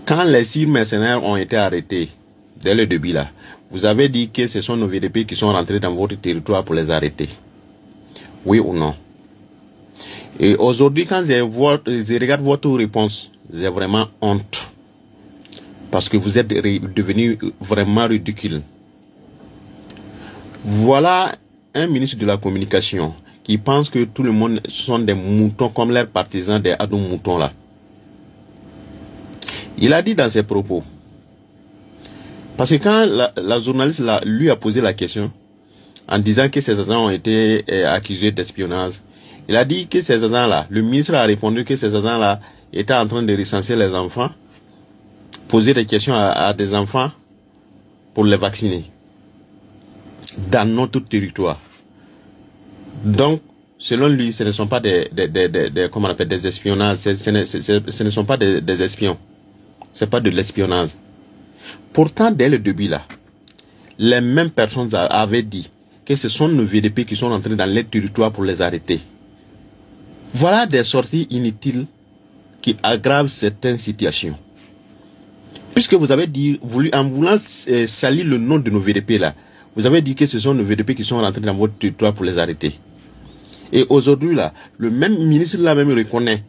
Quand les 6 mercenaires ont été arrêtés, dès le début là, vous avez dit que ce sont nos VDP qui sont rentrés dans votre territoire pour les arrêter. Oui ou non? Et aujourd'hui, quand je regarde votre réponse, j'ai vraiment honte. Parce que vous êtes devenu vraiment ridicule. Voilà un ministre de la communication qui pense que tout le monde sont des moutons comme leurs partisans des ados moutons là. Il a dit dans ses propos, parce que quand la journaliste là, lui a posé la question, en disant que ces agents ont été accusés d'espionnage, il a dit que ces agents-là, le ministre a répondu que ces agents-là étaient en train de recenser les enfants, poser des questions à des enfants pour les vacciner dans notre territoire. Donc, selon lui, ce ne sont pas comment on appelle, des espionnages, ce ne sont pas des espions. C'est pas de l'espionnage. Pourtant, dès le début là, les mêmes personnes avaient dit que ce sont nos VDP qui sont entrés dans les territoires pour les arrêter. Voilà des sorties inutiles qui aggravent certaines situations. Puisque vous avez dit, en voulant salir le nom de nos VDP là, vous avez dit que ce sont nos VDP qui sont rentrés dans votre territoire pour les arrêter. Et aujourd'hui là, le même ministre là même reconnaît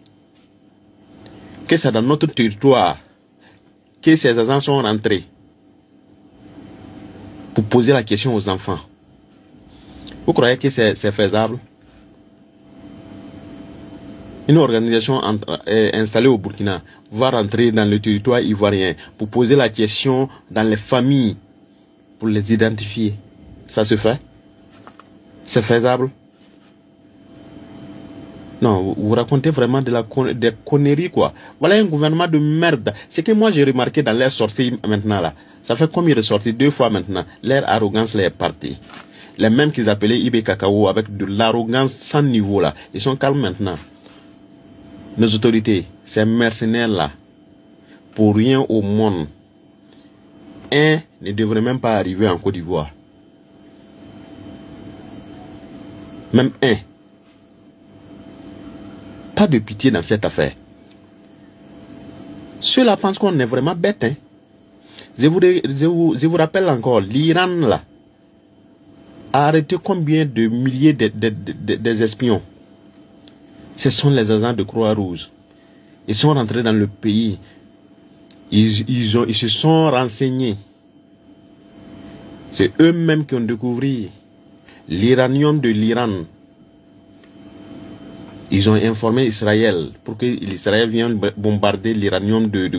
que c'est dans notre territoire que ces agents sont rentrés pour poser la question aux enfants. Vous croyez que c'est faisable? Une organisation installée au Burkina va rentrer dans le territoire ivoirien pour poser la question dans les familles, pour les identifier. Ça se fait? C'est faisable? Non, vous racontez vraiment des conneries quoi. Voilà un gouvernement de merde. C'est que moi j'ai remarqué dans les sorties maintenant là. Ça fait combien de sorties? 2 fois maintenant. Leur arrogance là est partie. Les mêmes qu'ils appelaient Ibé Cacao avec de l'arrogance sans niveau là. Ils sont calmes maintenant. Nos autorités, ces mercenaires là, pour rien au monde, un ne devrait même pas arriver en Côte d'Ivoire. Même un. Pas de pitié dans cette affaire. Ceux-là pensent qu'on est vraiment bête. Hein? Je vous rappelle encore, l'Iran là a arrêté combien de milliers des espions. Ce sont les agents de Croix-Rouge. Ils sont rentrés dans le pays. Ils se sont renseignés. C'est eux-mêmes qui ont découvert l'uranium de l'Iran. Ils ont informé Israël pour que l'Israël vienne bombarder l'uranium de